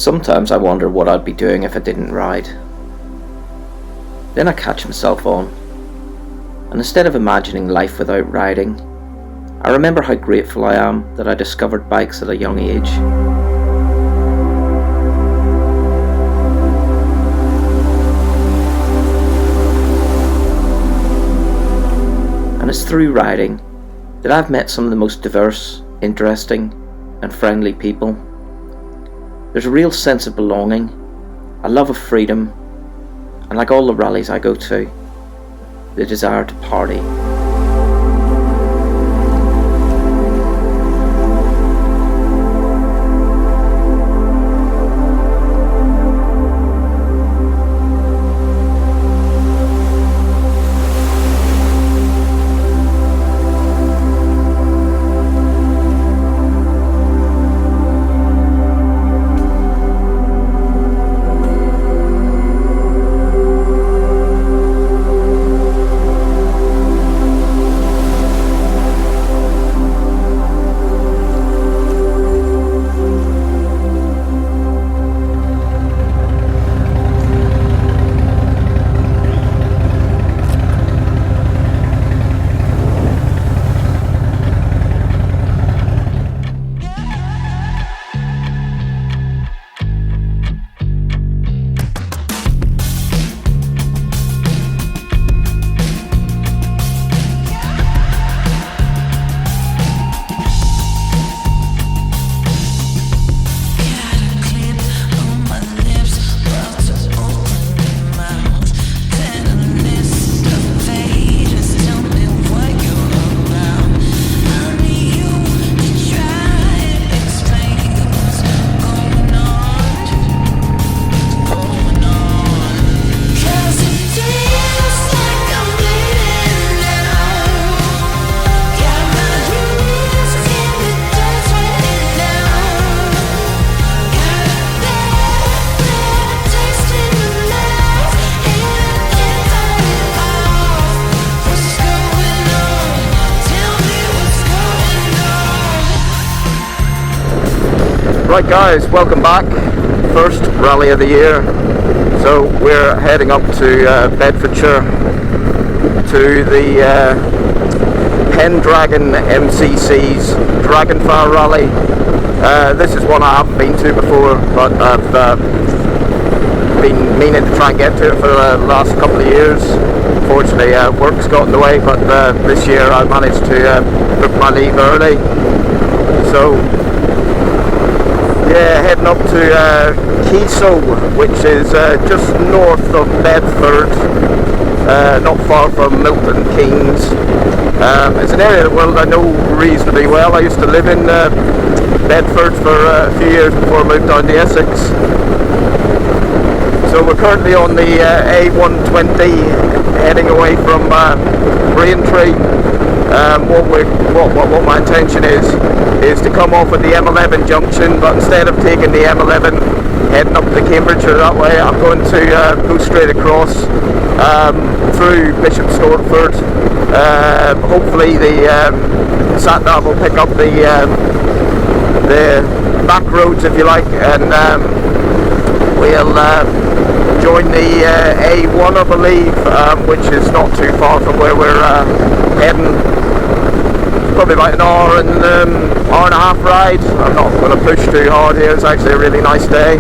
Sometimes I wonder what I'd be doing if I didn't ride. Then I catch myself on, and instead of imagining life without riding, I remember how grateful I am that I discovered bikes at a young age. And it's through riding that I've met some of the most diverse, interesting, and friendly people. There's a real sense of belonging, a love of freedom, and like all the rallies I go to, the desire to party. Right guys, welcome back. First rally of the year. So we're heading up to Bedfordshire to the Pendragon MCC's Dragonfire rally. This is one I haven't been to before, but I've been meaning to try and get to it for the last couple of years. Unfortunately, work's got in the way, but this year I managed to book my leave early. So yeah, heading up to Keysoe, which is just north of Bedford, not far from Milton Keynes. It's an area of the world I know reasonably well. I used to live in Bedford for a few years before I moved down to Essex. So we're currently on the A120 heading away from Braintree. What my intention is to come off at the M11 junction, but instead of taking the M11 heading up to Cambridgeshire that way, I'm going to go straight across through Bishop Stortford. Hopefully the sat-nav will pick up the back roads, if you like, and we'll join the A1, I believe, which is not too far from where we're heading. Probably about an hour and a half ride. I'm not going to push too hard here. It's actually a really nice day.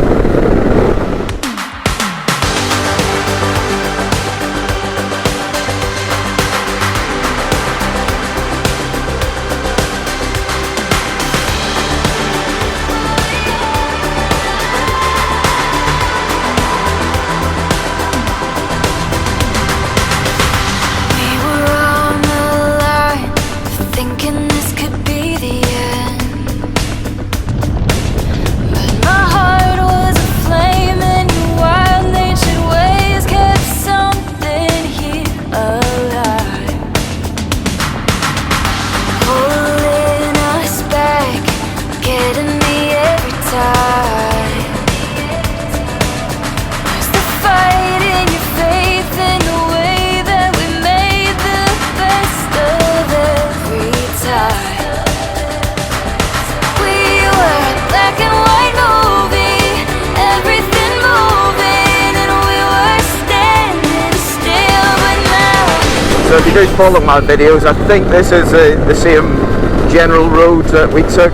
My heart was So if you do follow my videos, I think this is the same general road that we took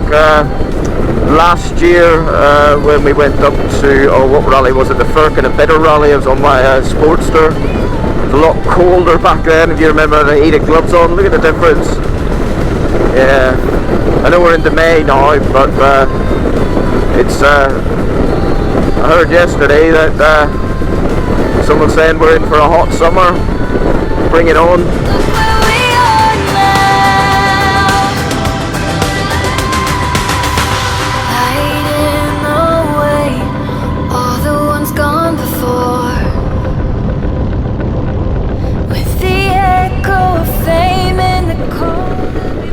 last year when we went up to, oh, what rally was it, the Firk and a Bitter rally. I was on my Sportster. It was a lot colder back then, if you remember the heated gloves on. Look at the difference. Yeah, I know we're into May now, but it's I heard yesterday that someone's saying we're in for a hot summer. Bring it on.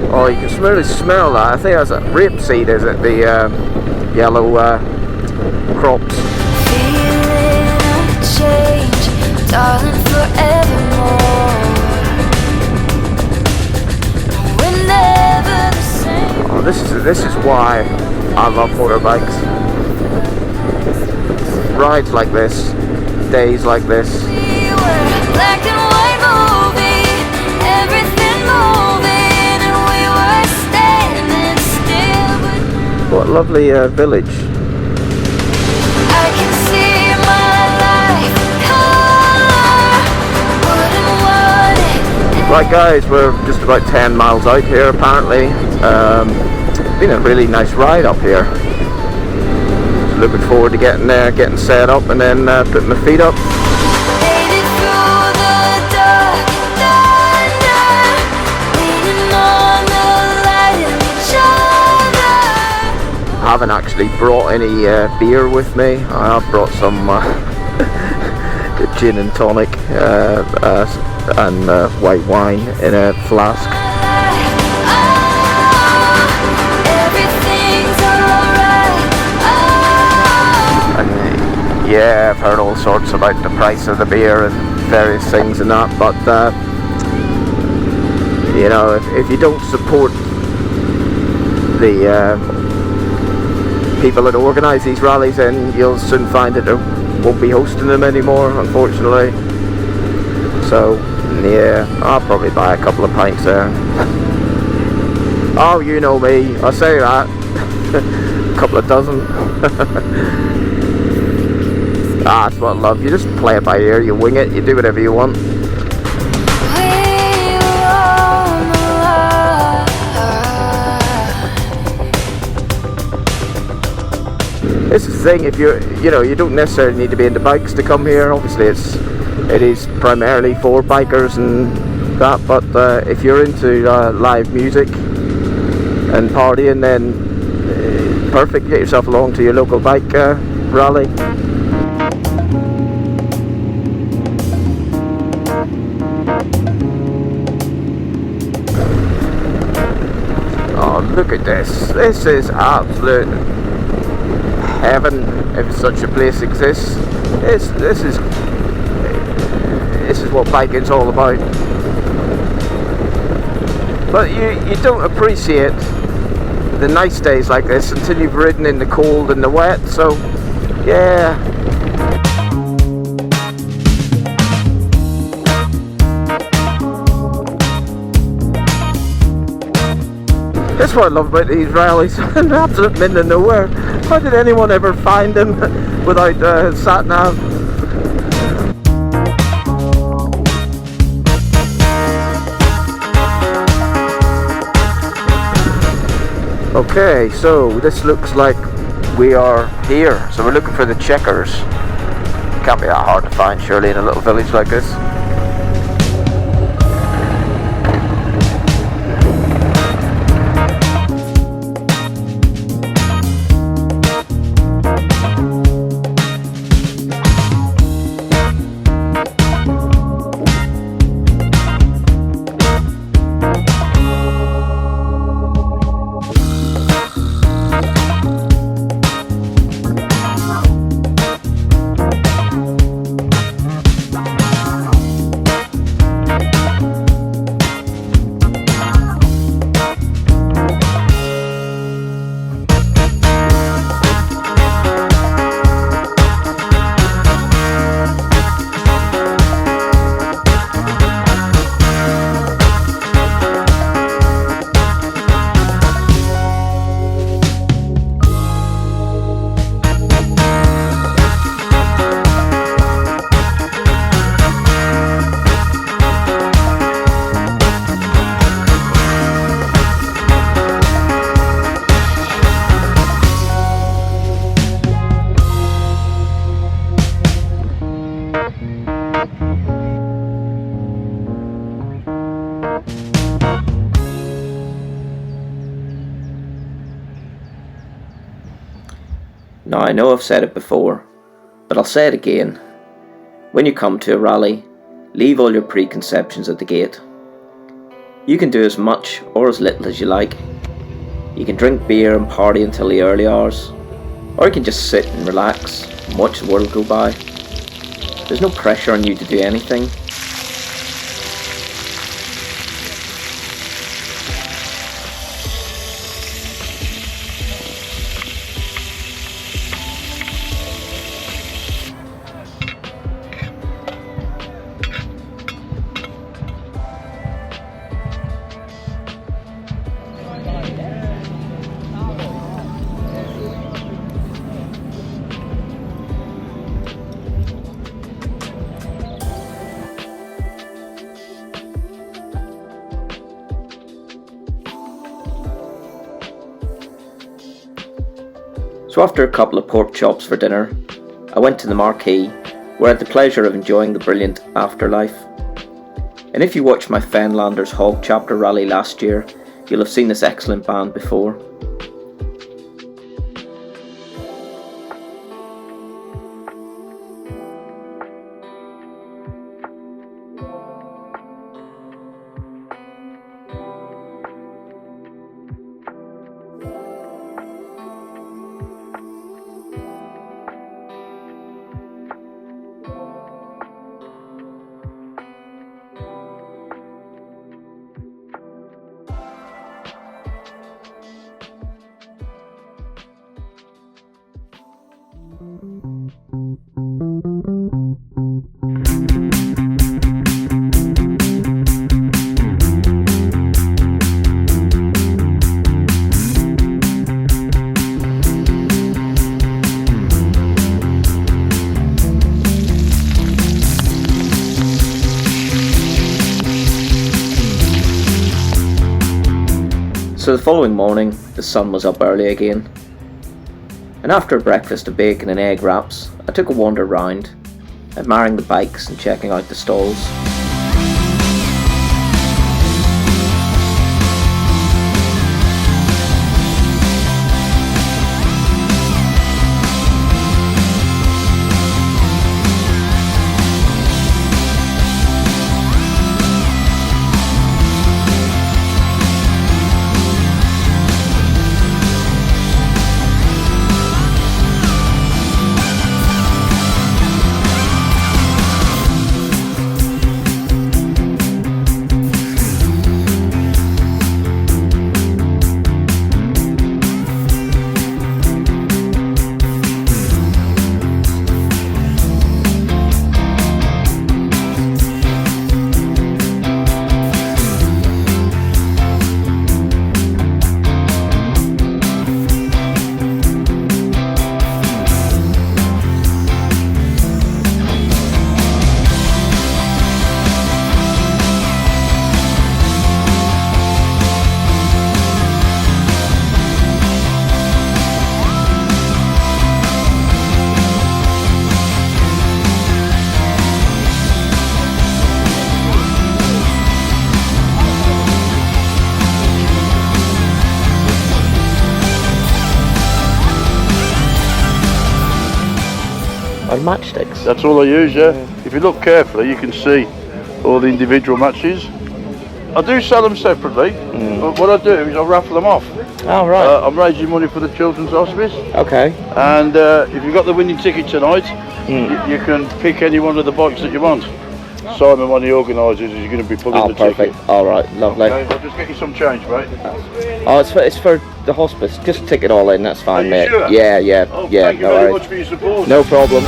Oh, you can really smell that. I think that's a rapeseed, is it? The yellow crops. Change, darling, forevermore. We're never the same. Oh, this is why I love motorbikes. Rides like this, days like this. We were a black and white movie, everything moving, and we were standing still. What a lovely village. I can see my life color, wouldn't want it. Right guys, we're just about 10 miles out here apparently. It's been a really nice ride up here. Just looking forward to getting there, getting set up, and then putting my feet up. Made it through the dark thunder, leaning on the light of each other. I haven't actually brought any beer with me. I have brought some gin and tonic and white wine in a flask. Everything's alright. And yeah, I've heard all sorts about the price of the beer and various things and that, but you know, if you don't support the people that organise these rallies, then you'll soon find that they won't be hosting them anymore, unfortunately. So yeah, I'll probably buy a couple of pints there. Oh, you know me, I say that. A couple of dozen. That's what I love. You just play it by ear, you wing it, you do whatever you want. This is the thing, if you know, you don't necessarily need to be into bikes to come here. Obviously it is primarily for bikers and that, but if you're into live music and partying, then perfect. Get yourself along to your local bike rally. Oh, look at this. This is absolute heaven, if such a place exists. This is what biking's all about. But you don't appreciate the nice days like this until you've ridden in the cold and the wet, so yeah. That's what I love about these rallies. In the absolute middle of nowhere. How did anyone ever find them without sat-nav? Okay, so this looks like we are here. So we're looking for the checkers. Can't be that hard to find, surely, in a little village like this. Now I know I've said it before, but I'll say it again. When you come to a rally, leave all your preconceptions at the gate. You can do as much or as little as you like. You can drink beer and party until the early hours, or you can just sit and relax and watch the world go by. There's no pressure on you to do anything. So after a couple of pork chops for dinner, I went to the marquee, where I had the pleasure of enjoying the brilliant afterlife. And if you watched my Fenlanders Hog Chapter rally last year, you'll have seen this excellent band before. So the following morning, the sun was up early again, and after a breakfast of bacon and egg wraps, I took a wander round, admiring the bikes and checking out the stalls. And matchsticks. That's all I use, yeah. If you look carefully, you can see all the individual matches. I do sell them separately, but what I do is I raffle them off. Oh, right. I'm raising money for the Children's Hospice. Okay. And if you've got the winning ticket tonight, you can pick any one of the bikes that you want. Simon, one of the organisers, is going to be pulling the perfect. ticket. All right, lovely. Okay, I'll just get you some change, mate. Oh, it's for the hospice. Just tick it all in. That's fine, Are you mate. sure? Yeah, yeah, Oh, yeah. thank you very much for your support. No problem.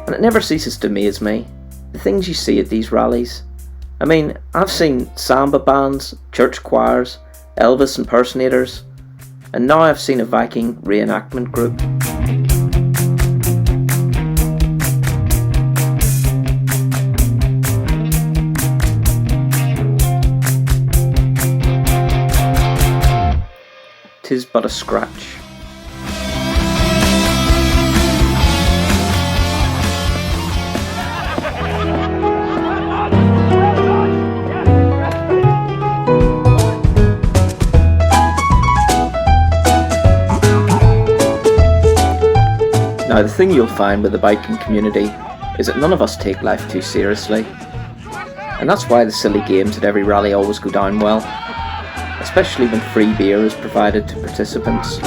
And it never ceases to amaze me, the things you see at these rallies. I mean, I've seen samba bands, church choirs, Elvis impersonators, and now I've seen a Viking reenactment group. "'Tis but a scratch." the thing you'll find with the biking community is that none of us take life too seriously. And that's why the silly games at every rally always go down well, especially when free beer is provided to participants.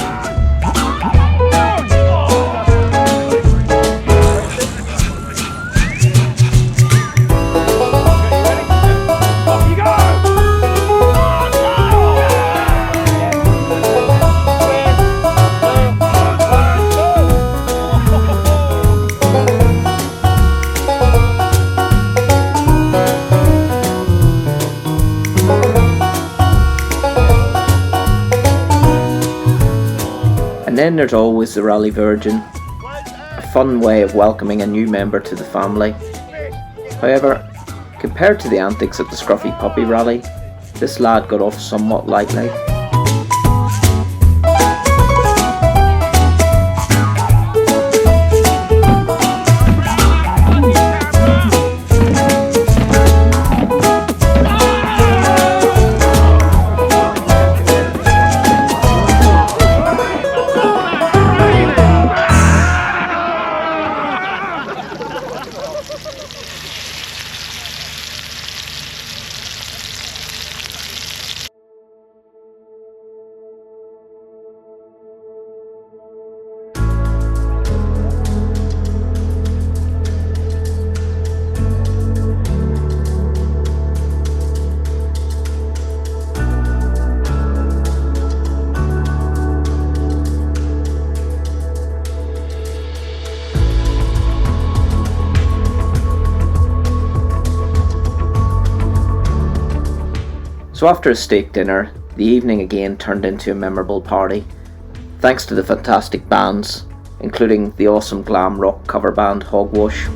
And then there's always the Rally Virgin, a fun way of welcoming a new member to the family. However, compared to the antics at the Scruffy Puppy Rally, this lad got off somewhat lightly. So after a steak dinner, the evening again turned into a memorable party, thanks to the fantastic bands, including the awesome glam rock cover band Hogwash.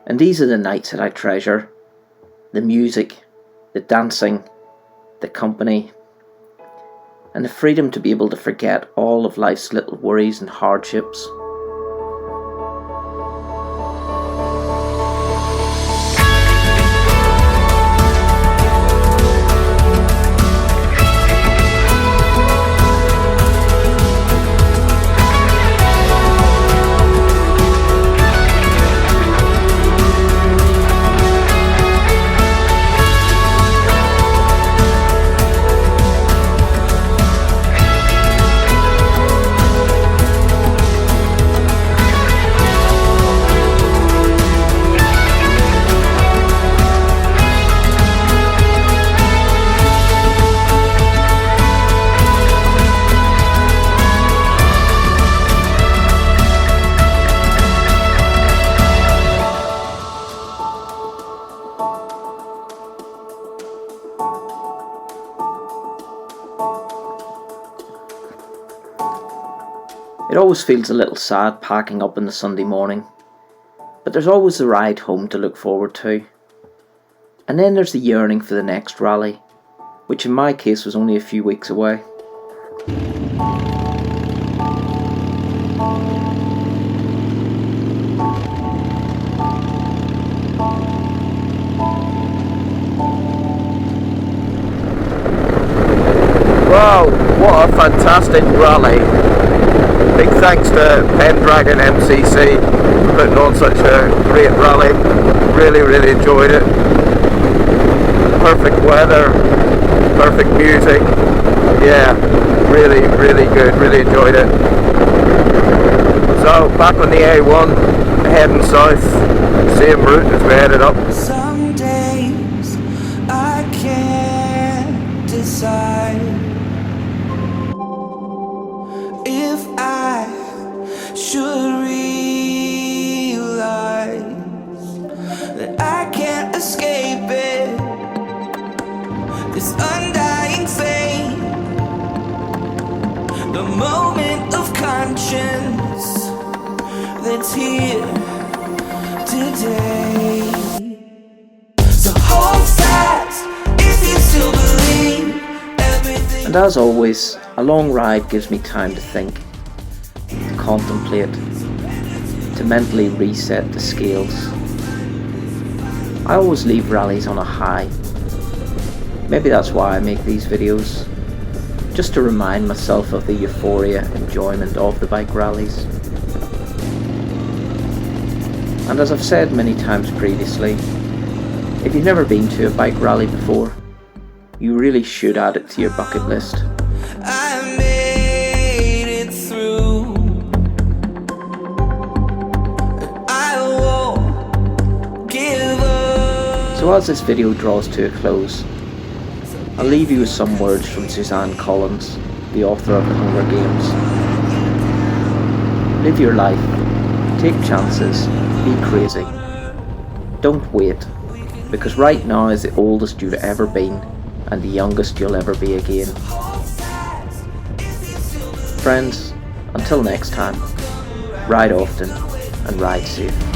And these are the nights that I treasure. The music, the dancing, the company, and the freedom to be able to forget all of life's little worries and hardships. It always feels a little sad packing up on the Sunday morning, but there's always the ride home to look forward to. And then there's the yearning for the next rally, which in my case was only a few weeks away. Wow, what a fantastic rally. Big thanks to Pendragon MCC for putting on such a great rally. Really enjoyed it. Perfect weather, perfect music. Yeah, really good, really enjoyed it. So back on the A1, heading south, same route as we headed up. Some days I can't decide if I should that I can't escape it. This undying flame, the moment of conscience that's here today. So hold fast if you still believe everything. And as always, a long ride gives me time to think, to contemplate, to mentally reset the scales. I always leave rallies on a high. Maybe that's why I make these videos, just to remind myself of the euphoria, enjoyment of the bike rallies. And as I've said many times previously, if you've never been to a bike rally before, you really should add it to your bucket list. I made it through. I won't give up. So as this video draws to a close, I'll leave you with some words from Suzanne Collins, the author of The Hunger Games. Live your life, take chances, be crazy. Don't wait, because right now is the oldest you've ever been and the youngest you'll ever be again. Friends, until next time, ride often and ride safe.